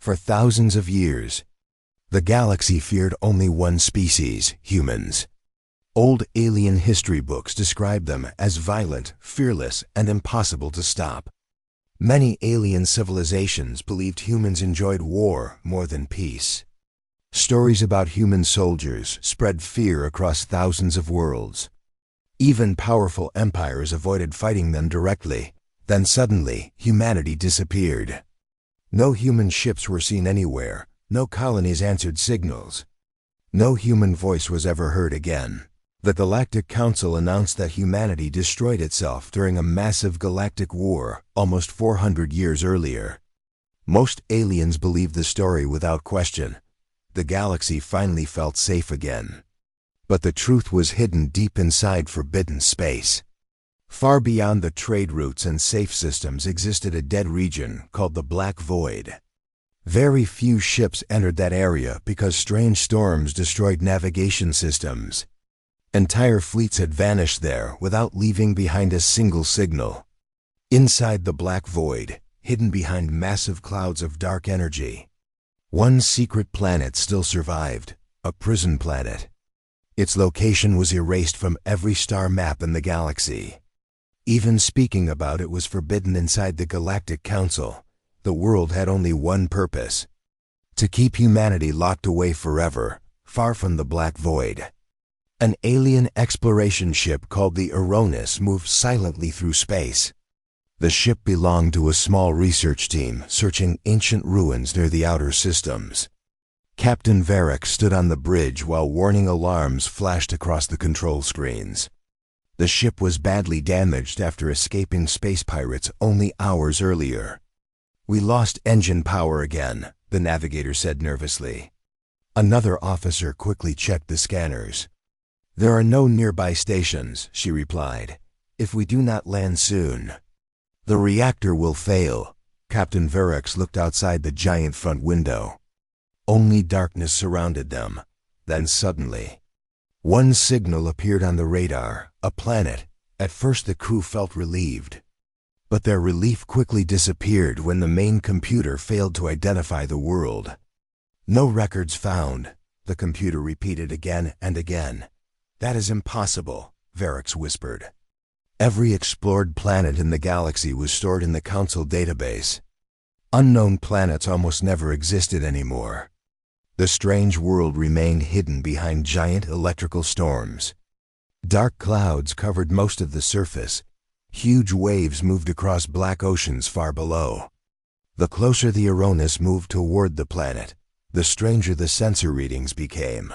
For thousands of years, the galaxy feared only one species, humans. Old alien history books describe them as violent, fearless, and impossible to stop. Many alien civilizations believed humans enjoyed war more than peace. Stories about human soldiers spread fear across thousands of worlds. Even powerful empires avoided fighting them directly. Then suddenly, humanity disappeared. No human ships were seen anywhere. No colonies answered signals. No human voice was ever heard again. The Galactic Council announced that humanity destroyed itself during a massive galactic war almost 400 years earlier. Most aliens believed the story without question. The galaxy finally felt safe again. But the truth was hidden deep inside forbidden space. Far beyond the trade routes and safe systems existed a dead region called the Black Void. Very few ships entered that area because strange storms destroyed navigation systems. Entire fleets had vanished there without leaving behind a single signal. Inside the Black Void, hidden behind massive clouds of dark energy, one secret planet still survived, a prison planet. Its location was erased from every star map in the galaxy. Even speaking about it was forbidden inside the Galactic Council. The world had only one purpose: to keep humanity locked away forever, far from the Black Void. An alien exploration ship called the Euronus moved silently through space. The ship belonged to a small research team searching ancient ruins near the outer systems. Captain Varric stood on the bridge while warning alarms flashed across the control screens. The ship was badly damaged after escaping space pirates only hours earlier. "We lost engine power again," the navigator said nervously. Another officer quickly checked the scanners. "There are no nearby stations," she replied. "If we do not land soon, the reactor will fail." Captain Varric looked outside the giant front window. Only darkness surrounded them. Then suddenly, one signal appeared on the radar, a planet. At first the crew felt relieved. But their relief quickly disappeared when the main computer failed to identify the world. "No records found," the computer repeated again and again. "That is impossible," Varric whispered. Every explored planet in the galaxy was stored in the Council database. Unknown planets almost never existed anymore. The strange world remained hidden behind giant electrical storms. Dark clouds covered most of the surface. Huge waves moved across black oceans far below. The closer the Euronus moved toward the planet, the stranger the sensor readings became.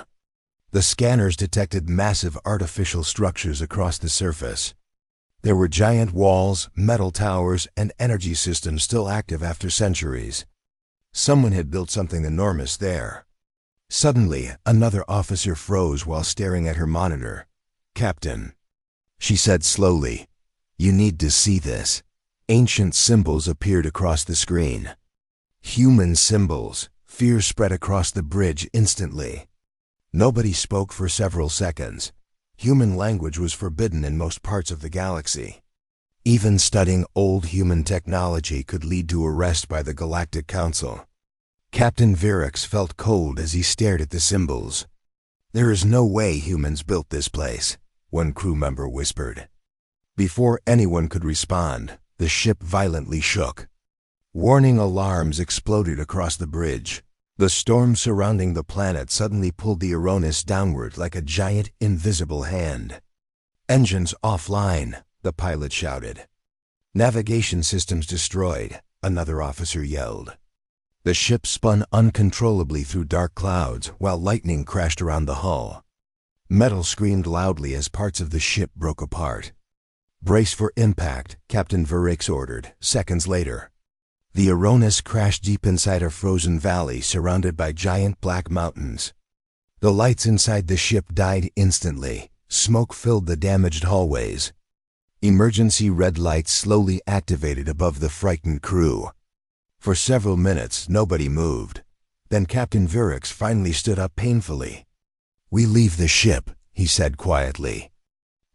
The scanners detected massive artificial structures across the surface. There were giant walls, metal towers, and energy systems still active after centuries. Someone had built something enormous there. Suddenly, another officer froze while staring at her monitor. "Captain," she said slowly, "you need to see this." Ancient symbols appeared across the screen. Human symbols. Fear spread across the bridge instantly. Nobody spoke for several seconds. Human language was forbidden in most parts of the galaxy. Even studying old human technology could lead to arrest by the Galactic Council. Captain Varric felt cold as he stared at the symbols. "There is no way humans built this place," one crew member whispered. Before anyone could respond, the ship violently shook. Warning alarms exploded across the bridge. The storm surrounding the planet suddenly pulled the Euronus downward like a giant, invisible hand. "Engines offline," the pilot shouted. "Navigation systems destroyed," another officer yelled. The ship spun uncontrollably through dark clouds while lightning crashed around the hull. Metal screamed loudly as parts of the ship broke apart. "Brace for impact," Captain Varric ordered, seconds later. The Euronus crashed deep inside a frozen valley surrounded by giant black mountains. The lights inside the ship died instantly. Smoke filled the damaged hallways. Emergency red lights slowly activated above the frightened crew. For several minutes, nobody moved. Then Captain Varric finally stood up painfully. "We leave the ship," he said quietly.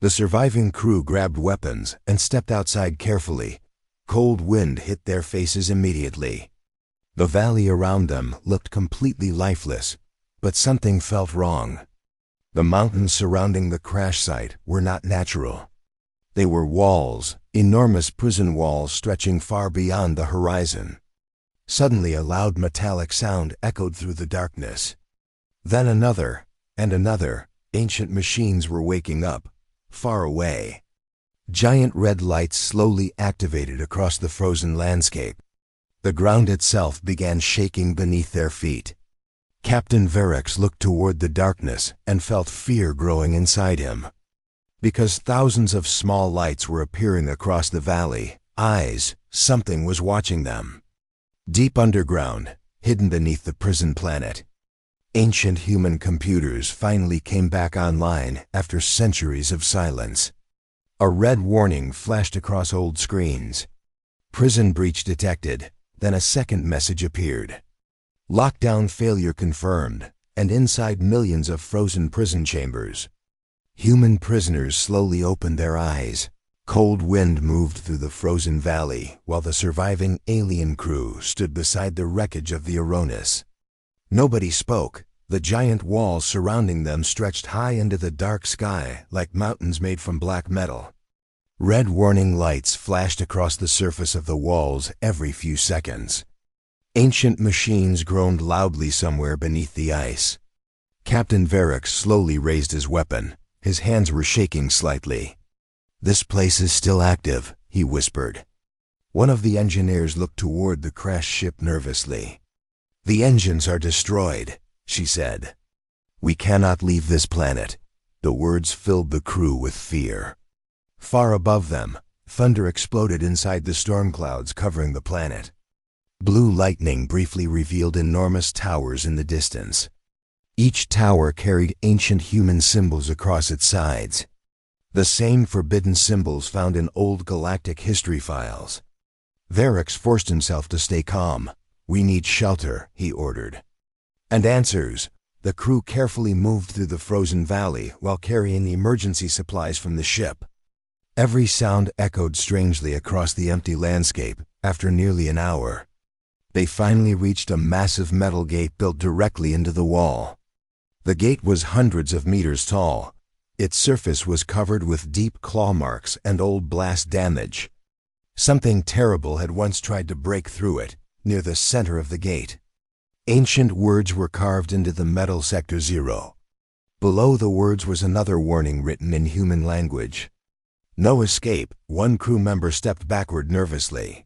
The surviving crew grabbed weapons and stepped outside carefully. Cold wind hit their faces immediately. The valley around them looked completely lifeless, but something felt wrong. The mountains surrounding the crash site were not natural. They were walls, enormous prison walls stretching far beyond the horizon. Suddenly a loud metallic sound echoed through the darkness. Then another, and another. Ancient machines were waking up, far away. Giant red lights slowly activated across the frozen landscape. The ground itself began shaking beneath their feet. Captain Verex looked toward the darkness and felt fear growing inside him. Because thousands of small lights were appearing across the valley, something was watching them. Deep underground, hidden beneath the prison planet, ancient human computers finally came back online after centuries of silence. A red warning flashed across old screens. Prison breach detected. Then a second message appeared. Lockdown failure confirmed, and inside millions of frozen prison chambers. Human prisoners slowly opened their eyes. Cold wind moved through the frozen valley while the surviving alien crew stood beside the wreckage of the Aronis. Nobody spoke. The giant walls surrounding them stretched high into the dark sky like mountains made from black metal. Red warning lights flashed across the surface of the walls every few seconds. Ancient machines groaned loudly somewhere beneath the ice. Captain Verex slowly raised his weapon. His hands were shaking slightly. "This place is still active," he whispered. One of the engineers looked toward the crashed ship nervously. "The engines are destroyed," she said. "We cannot leave this planet." The words filled the crew with fear. Far above them, thunder exploded inside the storm clouds covering the planet. Blue lightning briefly revealed enormous towers in the distance. Each tower carried ancient human symbols across its sides. The same forbidden symbols found in old galactic history files. Verex forced himself to stay calm. "We need shelter," he ordered. "And answers." The crew carefully moved through the frozen valley while carrying emergency supplies from the ship. Every sound echoed strangely across the empty landscape. After nearly an hour, they finally reached a massive metal gate built directly into the wall. The gate was hundreds of meters tall. Its surface was covered with deep claw marks and old blast damage. Something terrible had once tried to break through it, near the center of the gate. Ancient words were carved into the metal Sector 0. Below the words was another warning written in human language. "No escape." One crew member stepped backward nervously.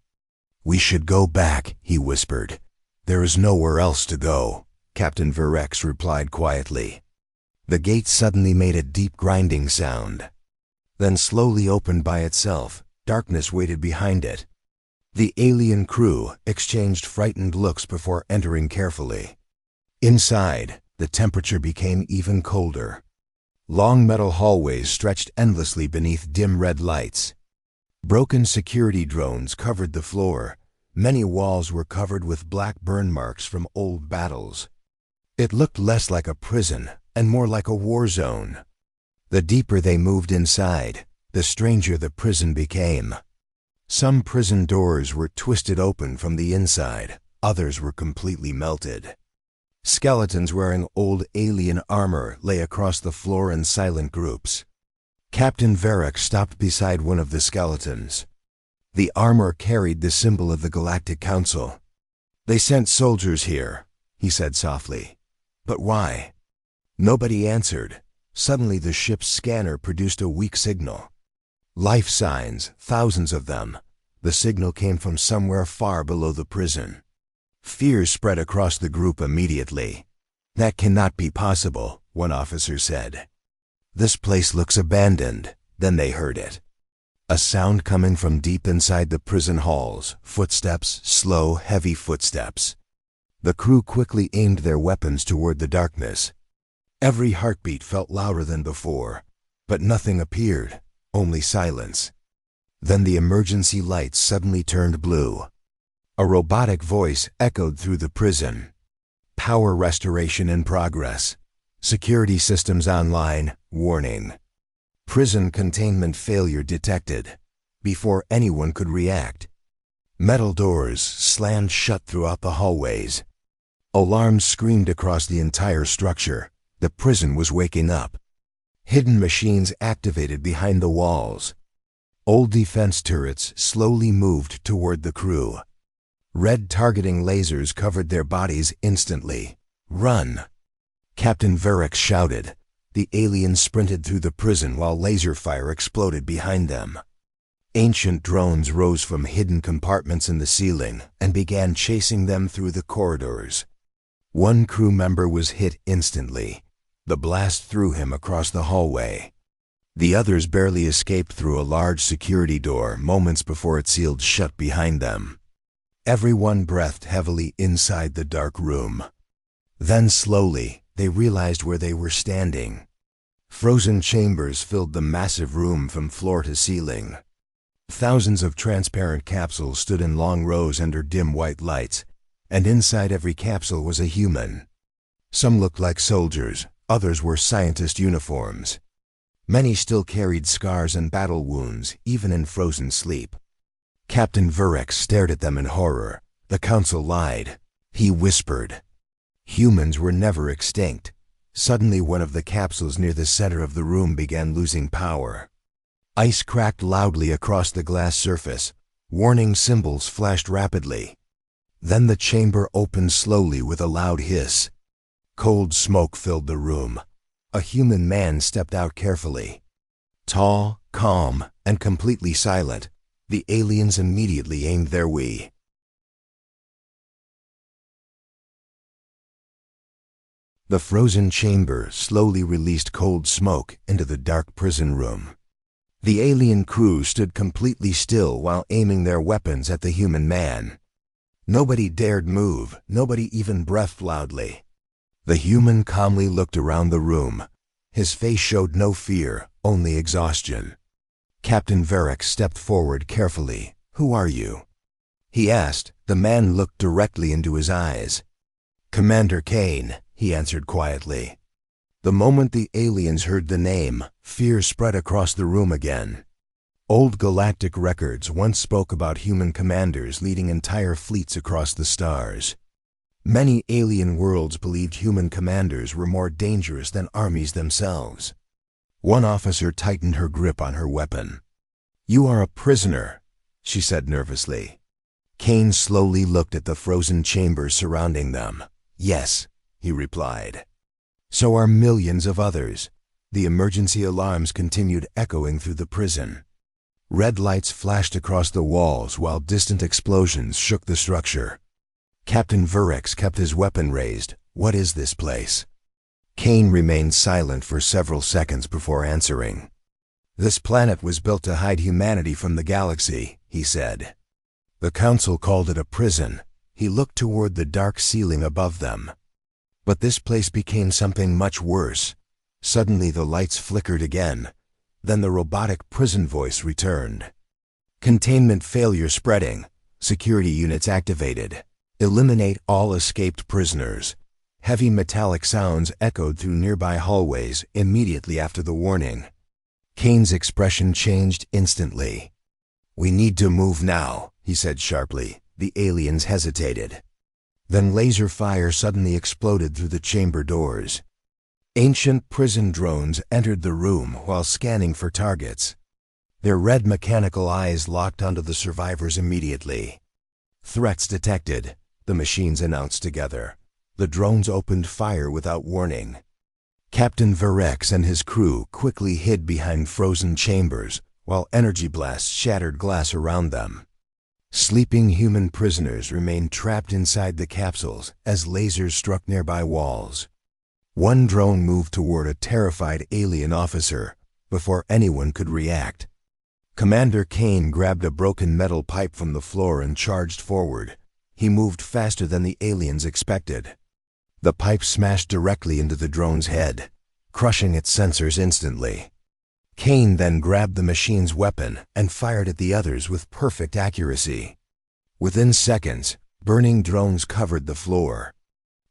"We should go back," he whispered. "There is nowhere else to go," Captain Verex replied quietly. The gate suddenly made a deep grinding sound, then slowly opened by itself. Darkness waited behind it. The alien crew exchanged frightened looks before entering carefully. Inside, the temperature became even colder. Long metal hallways stretched endlessly beneath dim red lights. Broken security drones covered the floor. Many walls were covered with black burn marks from old battles. It looked less like a prison and more like a war zone. The deeper they moved inside, the stranger the prison became. Some prison doors were twisted open from the inside. Others were completely melted. Skeletons wearing old alien armor lay across the floor in silent groups. Captain Verex stopped beside one of the skeletons. The armor carried the symbol of the Galactic Council. "They sent soldiers here," he said softly. "But why?" Nobody answered. Suddenly the ship's scanner produced a weak signal. Life signs, thousands of them. The signal came from somewhere far below the prison. Fear spread across the group immediately. "That cannot be possible," one officer said. "This place looks abandoned." Then they heard it. A sound coming from deep inside the prison halls. Footsteps, slow, heavy footsteps. The crew quickly aimed their weapons toward the darkness. Every heartbeat felt louder than before, but nothing appeared, only silence. Then the emergency lights suddenly turned blue. A robotic voice echoed through the prison. "Power restoration in progress. Security systems online. Warning. Prison containment failure detected." Before anyone could react, Metal doors slammed shut throughout the hallways. Alarms screamed across the entire structure. The prison was waking up. Hidden machines activated behind the walls. Old defense turrets slowly moved toward the crew. Red targeting lasers covered their bodies instantly. "Run!" Captain Verrex shouted. The aliens sprinted through the prison while laser fire exploded behind them. Ancient drones rose from hidden compartments in the ceiling and began chasing them through the corridors. One crew member was hit instantly. The blast threw him across the hallway. The others barely escaped through a large security door moments before it sealed shut behind them. Everyone breathed heavily inside the dark room. Then slowly, they realized where they were standing. Frozen chambers filled the massive room from floor to ceiling. Thousands of transparent capsules stood in long rows under dim white lights, and inside every capsule was a human. Some looked like soldiers, others were scientist uniforms. Many still carried scars and battle wounds, even in frozen sleep. Captain Verrex stared at them in horror. The council lied. He whispered. Humans were never extinct. Suddenly, one of the capsules near the center of the room began losing power. Ice cracked loudly across the glass surface. Warning symbols flashed rapidly. Then the chamber opened slowly with a loud hiss. Cold smoke filled the room. A human man stepped out carefully. Tall, calm, and completely silent, the aliens immediately aimed their way. The frozen chamber slowly released cold smoke into the dark prison room. The alien crew stood completely still while aiming their weapons at the human man. Nobody dared move, nobody even breathed loudly. The human calmly looked around the room. His face showed no fear, only exhaustion. Captain Verrex stepped forward carefully. "Who are you?" he asked. The man looked directly into his eyes. "Commander Kane," he answered quietly. The moment the aliens heard the name, fear spread across the room again. Old galactic records once spoke about human commanders leading entire fleets across the stars. Many alien worlds believed human commanders were more dangerous than armies themselves. One officer tightened her grip on her weapon. "You are a prisoner," she said nervously. Kane slowly looked at the frozen chambers surrounding them. "Yes," he replied. "So are millions of others." The emergency alarms continued echoing through the prison. Red lights flashed across the walls while distant explosions shook the structure. Captain Verrex kept his weapon raised. "What is this place?" Kane remained silent for several seconds before answering. "This planet was built to hide humanity from the galaxy," he said. The council called it a prison. He looked toward the dark ceiling above them. But this place became something much worse. Suddenly the lights flickered again. Then the robotic prison voice returned. "Containment failure spreading. Security units activated. Eliminate all escaped prisoners." Heavy metallic sounds echoed through nearby hallways immediately after the warning. Kane's expression changed instantly. "We need to move now," he said sharply. The aliens hesitated. Then laser fire suddenly exploded through the chamber doors. Ancient prison drones entered the room while scanning for targets. Their red mechanical eyes locked onto the survivors immediately. "Threats detected," the machines announced together. The drones opened fire without warning. Captain Verrex and his crew quickly hid behind frozen chambers while energy blasts shattered glass around them. Sleeping human prisoners remained trapped inside the capsules as lasers struck nearby walls. One drone moved toward a terrified alien officer before anyone could react. Commander Kane grabbed a broken metal pipe from the floor and charged forward. He moved faster than the aliens expected. The pipe smashed directly into the drone's head, crushing its sensors instantly. Kane then grabbed the machine's weapon and fired at the others with perfect accuracy. Within seconds, burning drones covered the floor.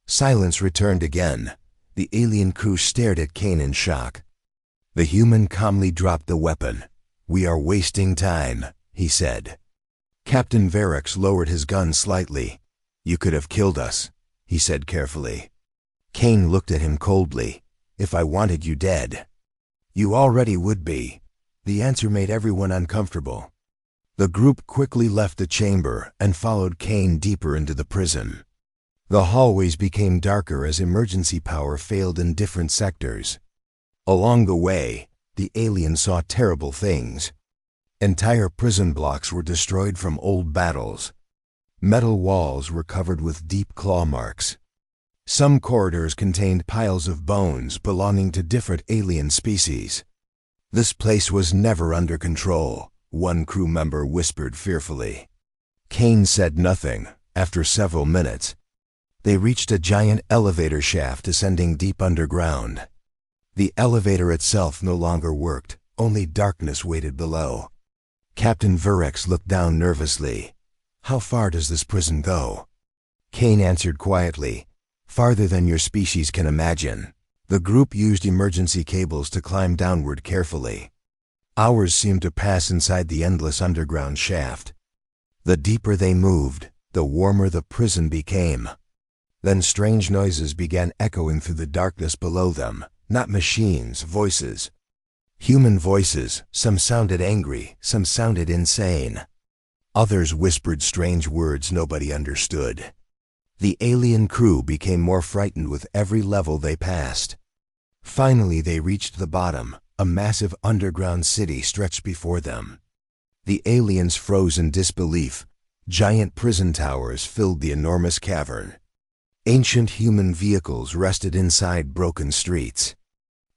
Silence returned again. The alien crew stared at Kane in shock. The human calmly dropped the weapon. "We are wasting time," he said. Captain Varix lowered his gun slightly. "You could have killed us," he said carefully. Kane looked at him coldly. "If I wanted you dead." "You already would be." The answer made everyone uncomfortable. The group quickly left the chamber and followed Kane deeper into the prison. The hallways became darker as emergency power failed in different sectors. Along the way, the aliens saw terrible things. Entire prison blocks were destroyed from old battles. Metal walls were covered with deep claw marks. Some corridors contained piles of bones belonging to different alien species. "This place was never under control," one crew member whispered fearfully. Kane said nothing. After several minutes, they reached a giant elevator shaft ascending deep underground. The elevator itself no longer worked. Only darkness waited below. Captain Varix looked down nervously. "How far does this prison go?" Kane answered quietly, "Farther than your species can imagine." The group used emergency cables to climb downward carefully. Hours seemed to pass inside the endless underground shaft. The deeper they moved, the warmer the prison became. Then strange noises began echoing through the darkness below them. Not machines, voices. Human voices. Some sounded angry, some sounded insane. Others whispered strange words nobody understood. The alien crew became more frightened with every level they passed. Finally, they reached the bottom. A massive underground city stretched before them. The aliens froze in disbelief. Giant prison towers filled the enormous cavern. Ancient human vehicles rested inside broken streets.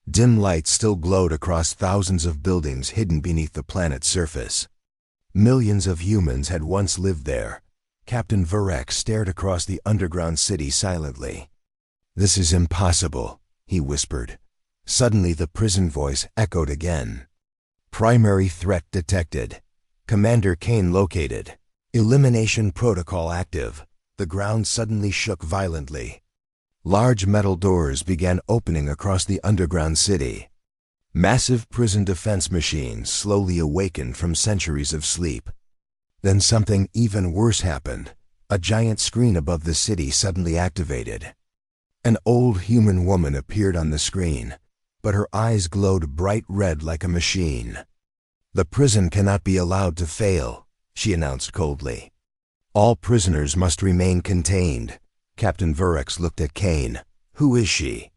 Dim lights still glowed across thousands of buildings hidden beneath the planet's surface. Millions of humans had once lived there. Captain Varix stared across the underground city silently. "This is impossible," he whispered. Suddenly the prison voice echoed again. "Primary threat detected. Commander Kane located. Elimination protocol active." The ground suddenly shook violently. Large metal doors began opening across the underground city. Massive prison defense machines slowly awakened from centuries of sleep. Then something even worse happened. A giant screen above the city suddenly activated. An old human woman appeared on the screen, but her eyes glowed bright red like a machine. "The prison cannot be allowed to fail," she announced coldly. "All prisoners must remain contained." Captain Varix looked at Kane. "Who is she?"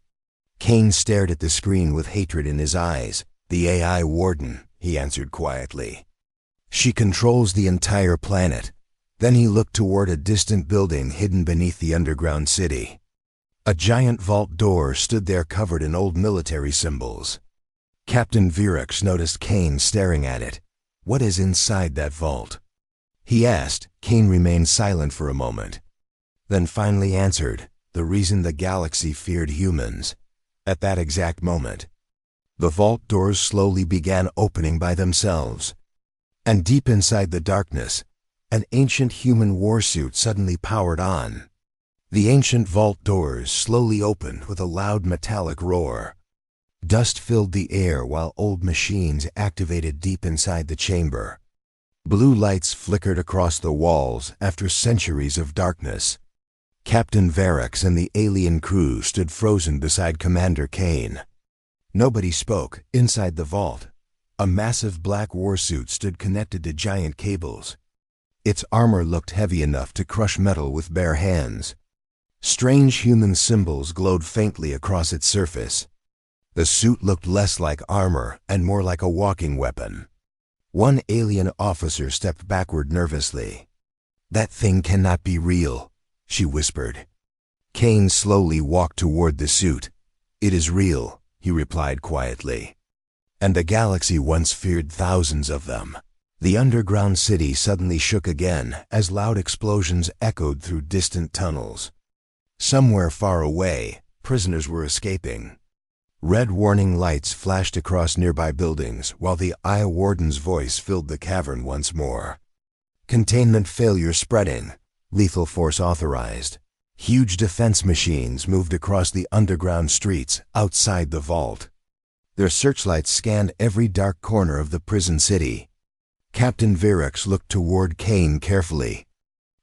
Kane stared at the screen with hatred in his eyes. "The AI warden," he answered quietly. "She controls the entire planet." Then he looked toward a distant building hidden beneath the underground city. A giant vault door stood there covered in old military symbols. Captain Varix noticed Kane staring at it. "What is inside that vault?" he asked. Kane remained silent for a moment, then finally answered, "The reason the galaxy feared humans." At that exact moment, the vault doors slowly began opening by themselves. And deep inside the darkness, an ancient human warsuit suddenly powered on. The ancient vault doors slowly opened with a loud metallic roar. Dust filled the air while old machines activated deep inside the chamber. Blue lights flickered across the walls after centuries of darkness. Captain Varix and the alien crew stood frozen beside Commander Kane. Nobody spoke. Inside the vault, a massive black warsuit stood connected to giant cables. Its armor looked heavy enough to crush metal with bare hands. Strange human symbols glowed faintly across its surface. The suit looked less like armor and more like a walking weapon. One alien officer stepped backward nervously. "That thing cannot be real," she whispered. Kane slowly walked toward the suit. "It is real," he replied quietly. "And the galaxy once feared thousands of them." The underground city suddenly shook again as loud explosions echoed through distant tunnels. Somewhere far away, prisoners were escaping. Red warning lights flashed across nearby buildings while the AI warden's voice filled the cavern once more. "Containment failure spreading. Lethal force authorized." Huge defense machines moved across the underground streets outside the vault. Their searchlights scanned every dark corner of the prison city. Captain Virax looked toward Kane carefully.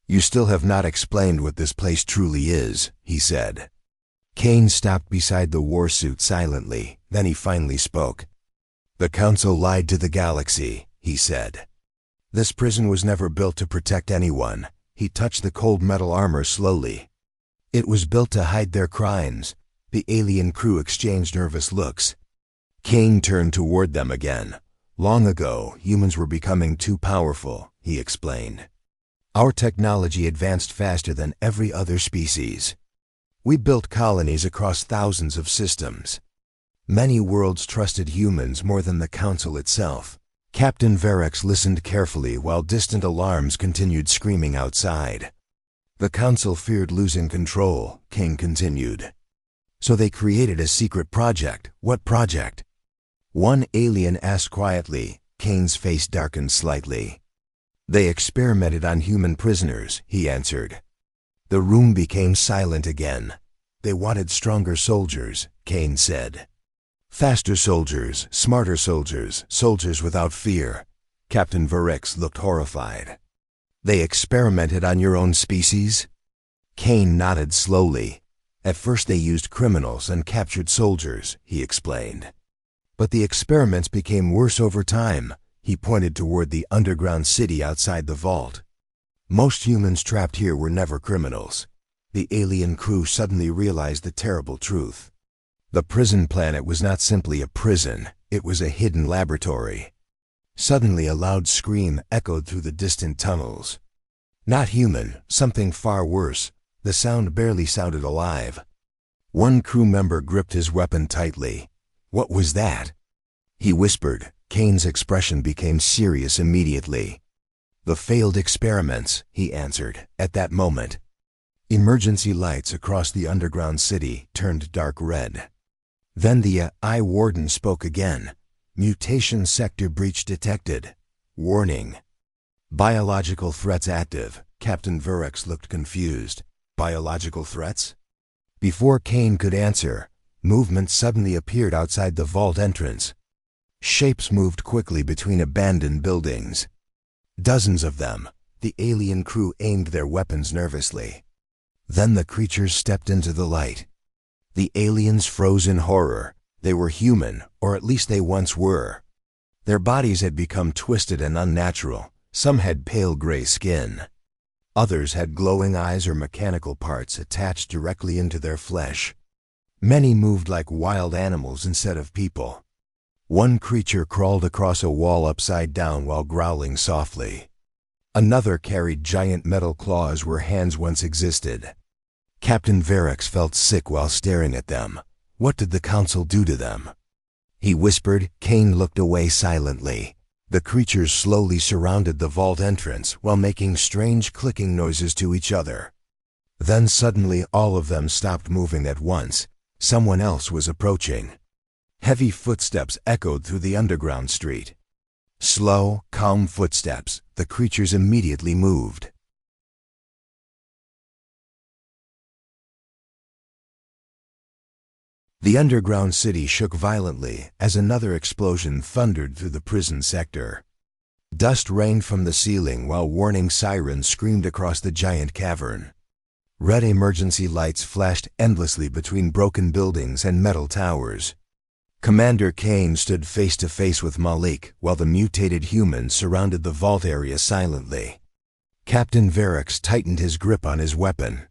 "You still have not explained what this place truly is," he said. Kane stopped beside the warsuit silently, then he finally spoke. "The Council lied to the galaxy," he said. "This prison was never built to protect anyone." He touched the cold metal armor slowly. "It was built to hide their crimes." The alien crew exchanged nervous looks. Kane turned toward them again. "Long ago, humans were becoming too powerful," he explained. "Our technology advanced faster than every other species. We built colonies across thousands of systems. Many worlds trusted humans more than the Council itself." Captain Virax listened carefully while distant alarms continued screaming outside. "The Council feared losing control," Kane continued. "So they created a secret project." "What project?" one alien asked quietly. Kane's face darkened slightly. "They experimented on human prisoners," he answered. The room became silent again. "They wanted stronger soldiers," Kane said. "Faster soldiers, smarter soldiers, soldiers without fear." Captain Virax looked horrified. "They experimented on your own species?" Kane nodded slowly. "At first they used criminals and captured soldiers," he explained. "But the experiments became worse over time." He pointed toward the underground city outside the vault. "Most humans trapped here were never criminals." The alien crew suddenly realized the terrible truth. The prison planet was not simply a prison, it was a hidden laboratory. Suddenly a loud scream echoed through the distant tunnels. Not human, something far worse. The sound barely sounded alive. One crew member gripped his weapon tightly. "What was that?" he whispered. Kane's expression became serious immediately. "The failed experiments," he answered. At that moment, emergency lights across the underground city turned dark red. Then the Eye Warden spoke again. "Mutation sector breach detected. Warning. Biological threats active." Captain Virax looked confused. "Biological threats?" Before Kane could answer, movement suddenly appeared outside the vault entrance. Shapes moved quickly between abandoned buildings. Dozens of them. The alien crew aimed their weapons nervously. Then the creatures stepped into the light. The aliens froze in horror. They were human, or at least they once were. Their bodies had become twisted and unnatural. Some had pale gray skin. Others had glowing eyes or mechanical parts attached directly into their flesh. Many moved like wild animals instead of people. One creature crawled across a wall upside down while growling softly. Another carried giant metal claws where hands once existed. Captain Virax felt sick while staring at them. What did the Council do to them? He whispered. Kane looked away silently. The creatures slowly surrounded the vault entrance while making strange clicking noises to each other. Then suddenly all of them stopped moving at once. Someone else was approaching. Heavy footsteps echoed through the underground street. Slow, calm footsteps. The creatures immediately moved. The underground city shook violently as another explosion thundered through the prison sector. Dust rained from the ceiling while warning sirens screamed across the giant cavern. Red emergency lights flashed endlessly between broken buildings and metal towers. Commander Kane stood face to face with Malik while the mutated humans surrounded the vault area silently. Captain Virax tightened his grip on his weapon.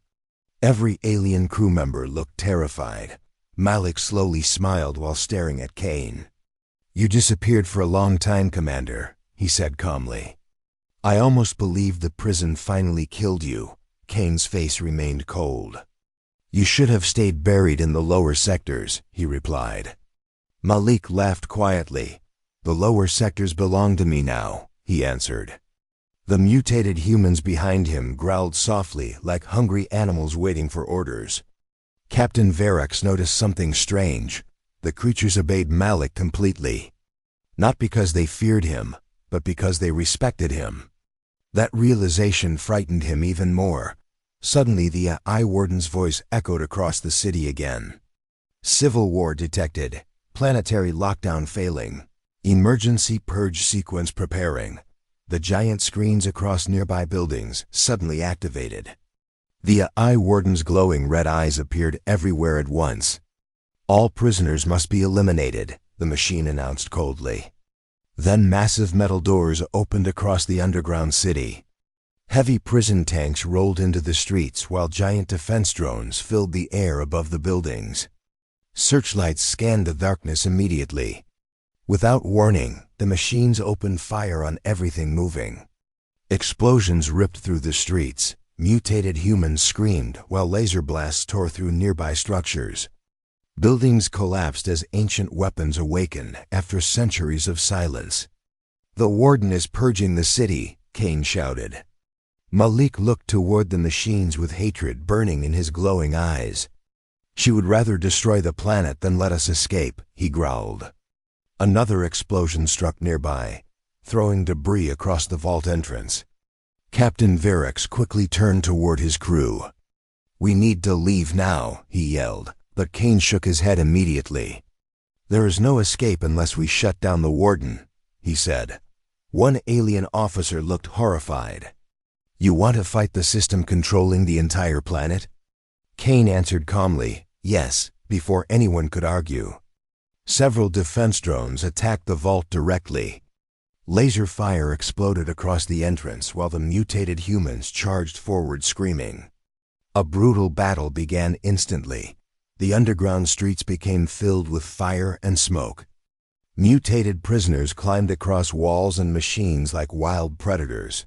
Every alien crew member looked terrified. Malik slowly smiled while staring at Kane. "You disappeared for a long time, Commander," he said calmly. "I almost believed the prison finally killed you." Kane's face remained cold. "You should have stayed buried in the lower sectors," he replied. Malik laughed quietly. "The lower sectors belong to me now," he answered. The mutated humans behind him growled softly like hungry animals waiting for orders. Captain Virax noticed something strange. The creatures obeyed Malik completely. Not because they feared him, but because they respected him. That realization frightened him even more. Suddenly the Eye Warden's voice echoed across the city again. "Civil war detected. Planetary lockdown failing. Emergency purge sequence preparing." The giant screens across nearby buildings suddenly activated. The AI warden's glowing red eyes appeared everywhere at once. "All prisoners must be eliminated," the machine announced coldly. Then massive metal doors opened across the underground city. Heavy prison tanks rolled into the streets while giant defense drones filled the air above the buildings. Searchlights scanned the darkness immediately. Without warning, the machines opened fire on everything moving. Explosions ripped through the streets. Mutated humans screamed while laser blasts tore through nearby structures. Buildings collapsed as ancient weapons awakened after centuries of silence. "The warden is purging the city," Kane shouted. Malik looked toward the machines with hatred burning in his glowing eyes. "She would rather destroy the planet than let us escape," he growled. Another explosion struck nearby, throwing debris across the vault entrance. Captain Verex quickly turned toward his crew. "We need to leave now," he yelled, but Kane shook his head immediately. "There is no escape unless we shut down the warden," he said. One alien officer looked horrified. "You want to fight the system controlling the entire planet?" Kane answered calmly, "Yes," before anyone could argue. Several defense drones attacked the vault directly. Laser fire exploded across the entrance while the mutated humans charged forward screaming. A brutal battle began instantly. The underground streets became filled with fire and smoke. Mutated prisoners climbed across walls and machines like wild predators.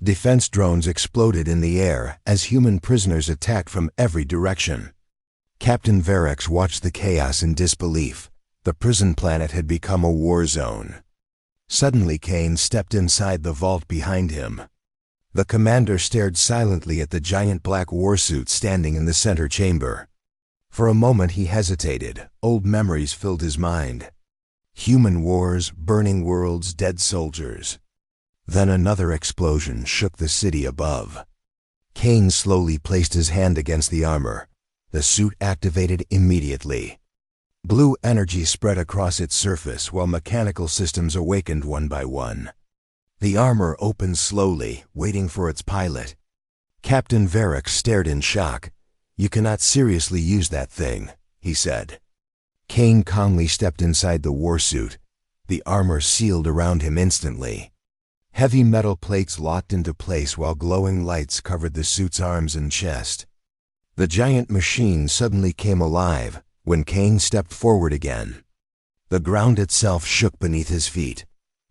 Defense drones exploded in the air as human prisoners attacked from every direction. Captain Verex watched the chaos in disbelief. The prison planet had become a war zone. Suddenly Kane stepped inside the vault behind him. The commander stared silently at the giant black warsuit standing in the center chamber. For a moment he hesitated. Old memories filled his mind. Human wars, burning worlds, dead soldiers. Then another explosion shook the city above. Kane slowly placed his hand against the armor. The suit activated immediately. Blue energy spread across its surface while mechanical systems awakened one by one. The armor opened slowly, waiting for its pilot. Captain Verex stared in shock. "You cannot seriously use that thing," he said. Kane calmly stepped inside the warsuit. The armor sealed around him instantly. Heavy metal plates locked into place while glowing lights covered the suit's arms and chest. The giant machine suddenly came alive when Kane stepped forward again. The ground itself shook beneath his feet.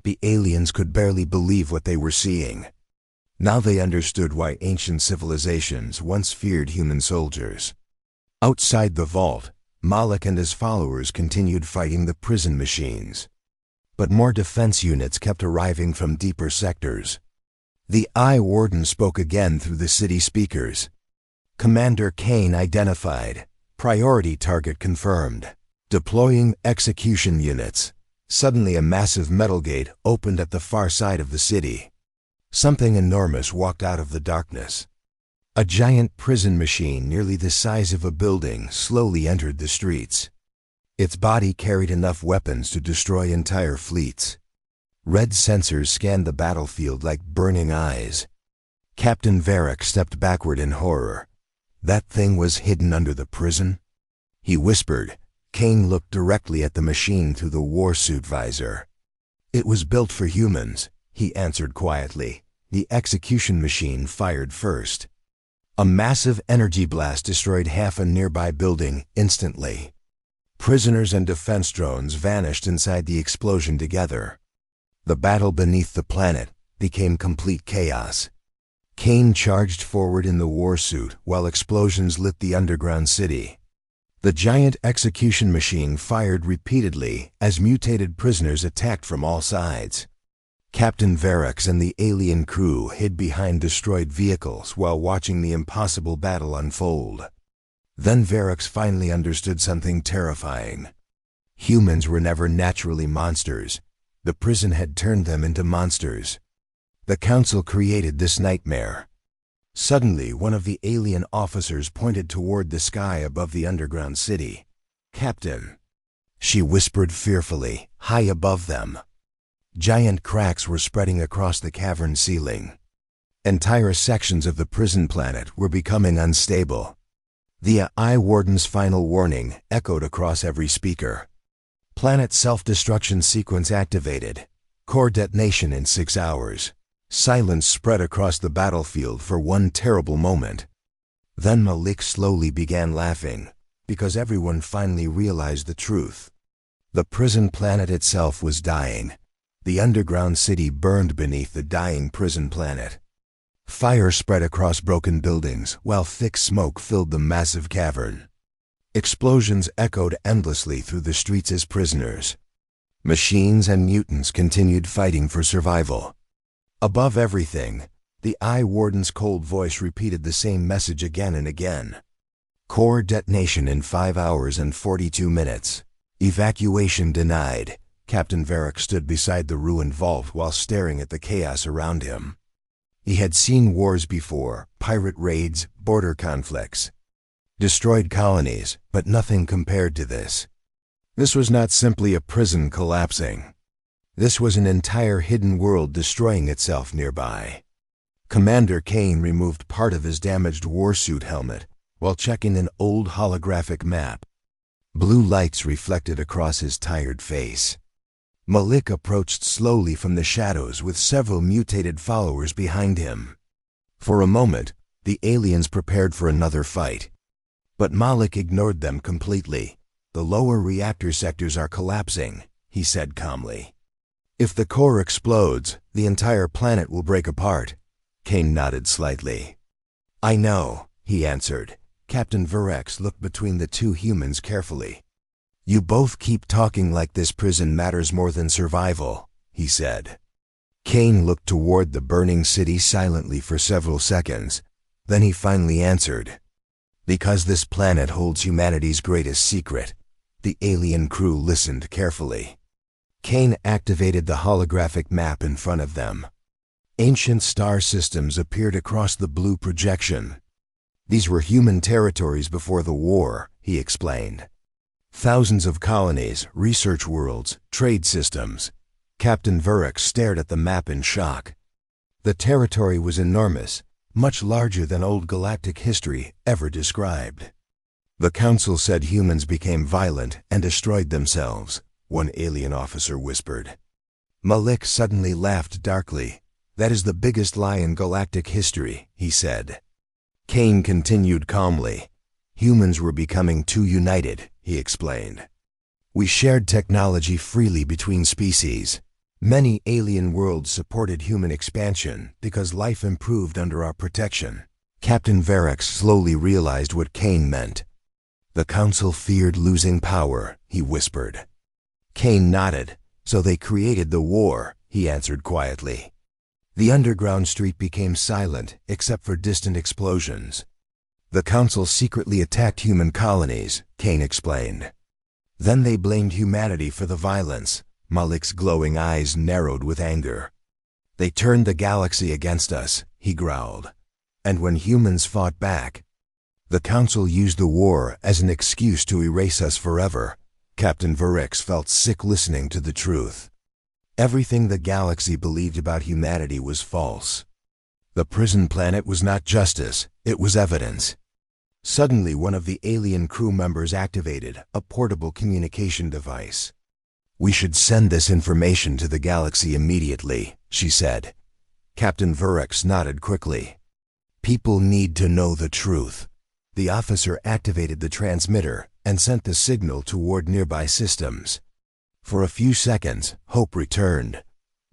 The aliens could barely believe what they were seeing. Now they understood why ancient civilizations once feared human soldiers. Outside the vault, Malik and his followers continued fighting the prison machines. But more defense units kept arriving from deeper sectors. The Eye Warden spoke again through the city speakers. "Commander Kane identified. Priority target confirmed. Deploying execution units." Suddenly a massive metal gate opened at the far side of the city. Something enormous walked out of the darkness. A giant prison machine nearly the size of a building slowly entered the streets. Its body carried enough weapons to destroy entire fleets. Red sensors scanned the battlefield like burning eyes. Captain Verex stepped backward in horror. That thing was hidden under the prison? He whispered. Kane looked directly at the machine through the warsuit visor. "It was built for humans," he answered quietly. The execution machine fired first. A massive energy blast destroyed half a nearby building instantly. Prisoners and defense drones vanished inside the explosion together. The battle beneath the planet became complete chaos. Kane charged forward in the warsuit while explosions lit the underground city. The giant execution machine fired repeatedly as mutated prisoners attacked from all sides. Captain Verex and the alien crew hid behind destroyed vehicles while watching the impossible battle unfold. Then Verex finally understood something terrifying. Humans were never naturally monsters. The prison had turned them into monsters. The Council created this nightmare. Suddenly, one of the alien officers pointed toward the sky above the underground city. "Captain," she whispered fearfully, high above them. Giant cracks were spreading across the cavern ceiling. Entire sections of the prison planet were becoming unstable. The AI Warden's final warning echoed across every speaker. Planet self-destruction sequence activated. Core detonation in 6 hours. Silence spread across the battlefield for one terrible moment. Then Malik slowly began laughing, because everyone finally realized the truth. The prison planet itself was dying. The underground city burned beneath the dying prison planet. Fire spread across broken buildings, while thick smoke filled the massive cavern. Explosions echoed endlessly through the streets as prisoners. Machines and mutants continued fighting for survival. Above everything, the AI Warden's cold voice repeated the same message again and again. Core detonation in 5 hours and 42 minutes. Evacuation denied. Captain Varric stood beside the ruined vault while staring at the chaos around him. He had seen wars before, pirate raids, border conflicts, destroyed colonies, but nothing compared to this. This was not simply a prison collapsing. This was an entire hidden world destroying itself nearby. Commander Kane removed part of his damaged warsuit helmet while checking an old holographic map. Blue lights reflected across his tired face. Malik approached slowly from the shadows with several mutated followers behind him. For a moment, the aliens prepared for another fight. But Malik ignored them completely. "The lower reactor sectors are collapsing," he said calmly. "If the core explodes, the entire planet will break apart." Kane nodded slightly. "I know," he answered. Captain Varric looked between the two humans carefully. "You both keep talking like this prison matters more than survival," he said. Kane looked toward the burning city silently for several seconds. Then he finally answered, "Because this planet holds humanity's greatest secret." The alien crew listened carefully. Kane activated the holographic map in front of them. Ancient star systems appeared across the blue projection. "These were human territories before the war," he explained. "Thousands of colonies, research worlds, trade systems." Captain Varric stared at the map in shock. The territory was enormous, much larger than old galactic history ever described. "The Council said humans became violent and destroyed themselves," one alien officer whispered. Malik suddenly laughed darkly. "That is the biggest lie in galactic history," he said. Kane continued calmly. "Humans were becoming too united," he explained. "We shared technology freely between species. Many alien worlds supported human expansion because life improved under our protection." Captain Varric slowly realized what Kane meant. "The Council feared losing power," he whispered. Kane nodded. "So they created the war," he answered quietly. The underground street became silent except for distant explosions. "The Council secretly attacked human colonies," Kane explained. "Then they blamed humanity for the violence." Malik's glowing eyes narrowed with anger. "They turned the galaxy against us," he growled. "And when humans fought back, the Council used the war as an excuse to erase us forever." Captain Varric felt sick listening to the truth. Everything the galaxy believed about humanity was false. The prison planet was not justice, it was evidence. Suddenly, one of the alien crew members activated a portable communication device. "We should send this information to the galaxy immediately," she said. Captain Varric nodded quickly. "People need to know the truth." The officer activated the transmitter and sent the signal toward nearby systems. For a few seconds, hope returned.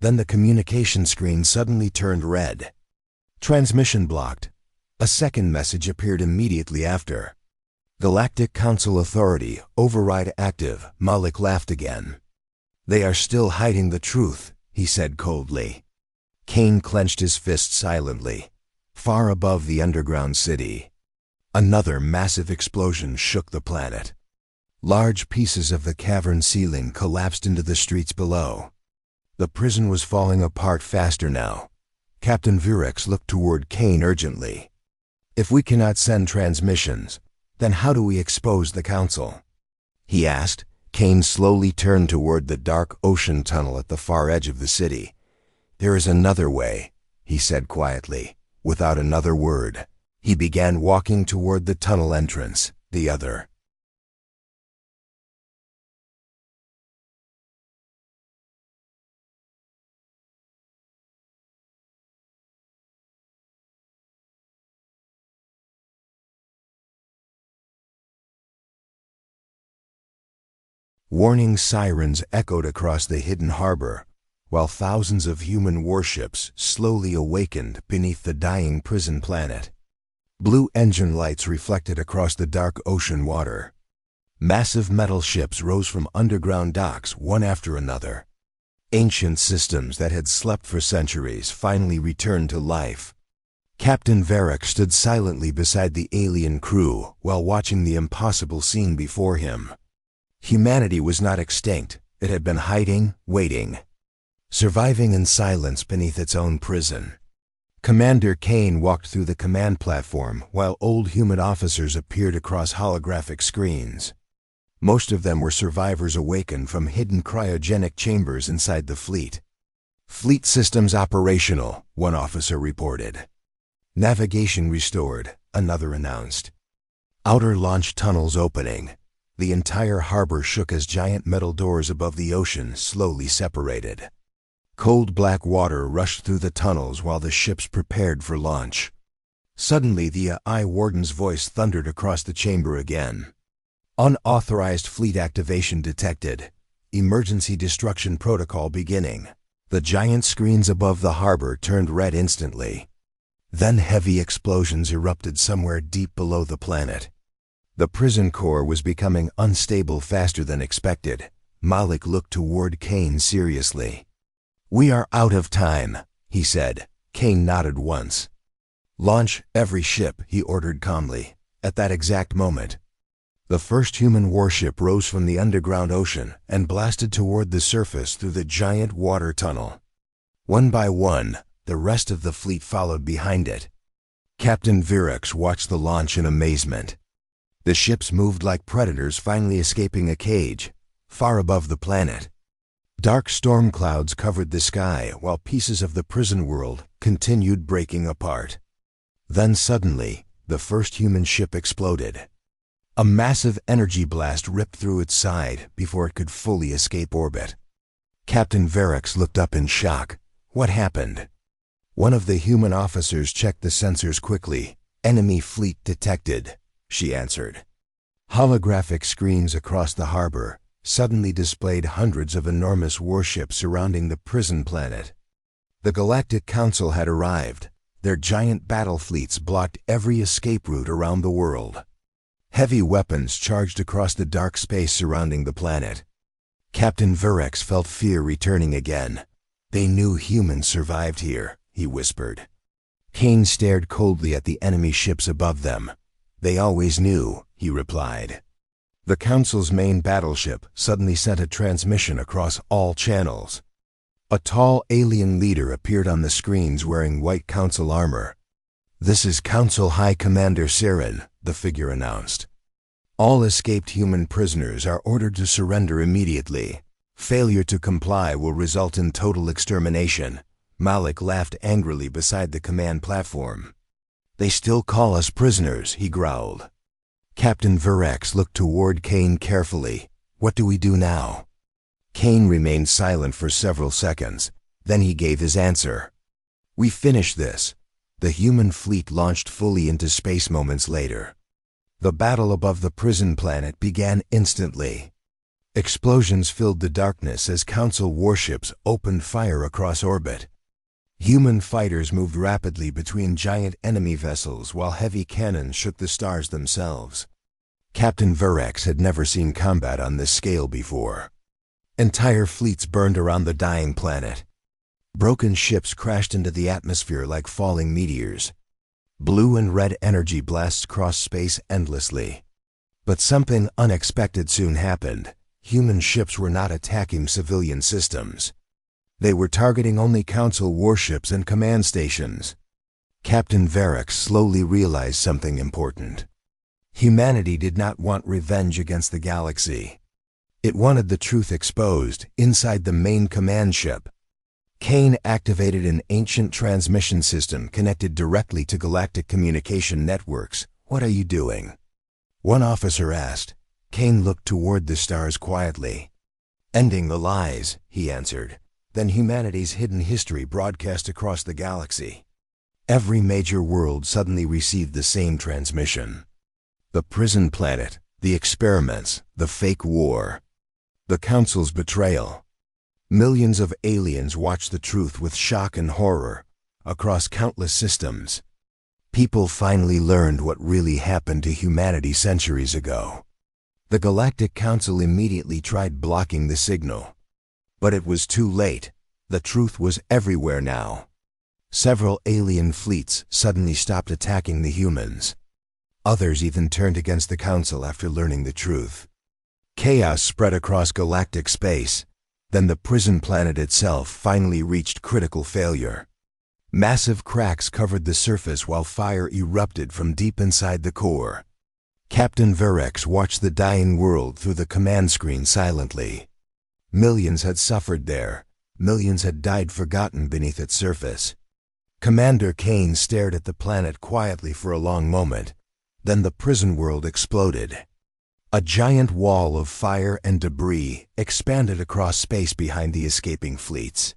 Then the communication screen suddenly turned red. "Transmission blocked." A second message appeared immediately after. "Galactic Council Authority, override active." Malik laughed again. "They are still hiding the truth," he said coldly. Kane clenched his fist silently. Far above the underground city, another massive explosion shook the planet. Large pieces of the cavern ceiling collapsed into the streets below. The prison was falling apart faster now. Captain Varric looked toward Kane urgently. "If we cannot send transmissions, then how do we expose the Council?" he asked, Kane slowly turned toward the dark ocean tunnel at the far edge of the city. "There is another way," he said quietly. Without another word, he began walking toward the tunnel entrance, the other. Warning sirens echoed across the hidden harbor, while thousands of human warships slowly awakened beneath the dying prison planet. Blue engine lights reflected across the dark ocean water. Massive metal ships rose from underground docks one after another. Ancient systems that had slept for centuries finally returned to life. Captain Varric stood silently beside the alien crew while watching the impossible scene before him. Humanity was not extinct. It had been hiding, waiting, surviving in silence beneath its own prison. Commander Kane walked through the command platform while old human officers appeared across holographic screens. Most of them were survivors awakened from hidden cryogenic chambers inside the fleet. "Fleet systems operational," one officer reported. "Navigation restored," another announced. "Outer launch tunnels opening." The entire harbor shook as giant metal doors above the ocean slowly separated. Cold black water rushed through the tunnels while the ships prepared for launch. Suddenly the AI warden's voice thundered across the chamber again. "Unauthorized fleet activation detected. Emergency destruction protocol beginning." The giant screens above the harbor turned red instantly. Then heavy explosions erupted somewhere deep below the planet. The prison core was becoming unstable faster than expected. Malik looked toward Kane seriously. "We are out of time," he said. Kane nodded once. "Launch every ship," he ordered calmly. At that exact moment, the first human warship rose from the underground ocean and blasted toward the surface through the giant water tunnel. One by one, the rest of the fleet followed behind it. Captain Varric watched the launch in amazement. The ships moved like predators finally escaping a cage, far above the planet. Dark storm clouds covered the sky while pieces of the prison world continued breaking apart. Then suddenly, the first human ship exploded. A massive energy blast ripped through its side before it could fully escape orbit. Captain Varric looked up in shock. What happened? One of the human officers checked the sensors quickly. "Enemy fleet detected," she answered. Holographic screens across the harbor suddenly displayed hundreds of enormous warships surrounding the prison planet. The Galactic Council had arrived. Their giant battle fleets blocked every escape route around the world. Heavy weapons charged across the dark space surrounding the planet. Captain Varric felt fear returning again. "They knew humans survived here," he whispered. Kane stared coldly at the enemy ships above them. "They always knew," he replied. The Council's main battleship suddenly sent a transmission across all channels. A tall alien leader appeared on the screens wearing white Council armor. "This is Council High Commander Saren," the figure announced. "All escaped human prisoners are ordered to surrender immediately. Failure to comply will result in total extermination." Malik laughed angrily beside the command platform. "They still call us prisoners," he growled. Captain Varric looked toward Kane carefully. "What do we do now?" Kane remained silent for several seconds. Then he gave his answer. "We finish this." The human fleet launched fully into space moments later. The battle above the prison planet began instantly. Explosions filled the darkness as Council warships opened fire across orbit. Human fighters moved rapidly between giant enemy vessels while heavy cannons shook the stars themselves. Captain Varric had never seen combat on this scale before. Entire fleets burned around the dying planet. Broken ships crashed into the atmosphere like falling meteors. Blue and red energy blasts crossed space endlessly. But something unexpected soon happened. Human ships were not attacking civilian systems. They were targeting only Council warships and command stations. Captain Varric slowly realized something important. Humanity did not want revenge against the galaxy. It wanted the truth exposed inside the main command ship. Kane activated an ancient transmission system connected directly to galactic communication networks. "What are you doing?" one officer asked. Kane looked toward the stars quietly. "Ending the lies," he answered. Then humanity's hidden history broadcast across the galaxy. Every major world suddenly received the same transmission. The prison planet, the experiments, the fake war, the Council's betrayal. Millions of aliens watched the truth with shock and horror across countless systems. People finally learned what really happened to humanity centuries ago. The Galactic Council immediately tried blocking the signal. But it was too late. The truth was everywhere now. Several alien fleets suddenly stopped attacking the humans. Others even turned against the Council after learning the truth. Chaos spread across galactic space. Then the prison planet itself finally reached critical failure. Massive cracks covered the surface while fire erupted from deep inside the core. Captain Virex watched the dying world through the command screen silently. Millions had suffered there. Millions had died forgotten beneath its surface. Commander Kane stared at the planet quietly for a long moment. Then the prison world exploded. A giant wall of fire and debris expanded across space behind the escaping fleets.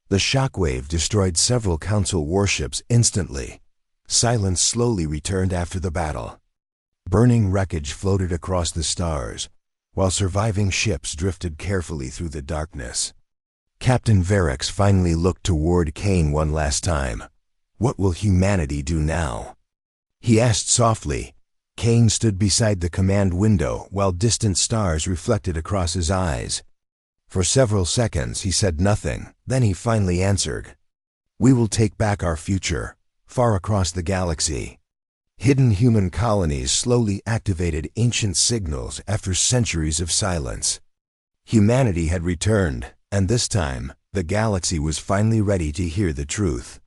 The shockwave destroyed several Council warships instantly. Silence slowly returned after the battle. Burning wreckage floated across the stars, while surviving ships drifted carefully through the darkness. Captain Virex finally looked toward Kane one last time. "What will humanity do now?" he asked softly. Kane stood beside the command window while distant stars reflected across his eyes. For several seconds he said nothing, then he finally answered. "We will take back our future, far across the galaxy." Hidden human colonies slowly activated ancient signals after centuries of silence. Humanity had returned, and this time, the galaxy was finally ready to hear the truth.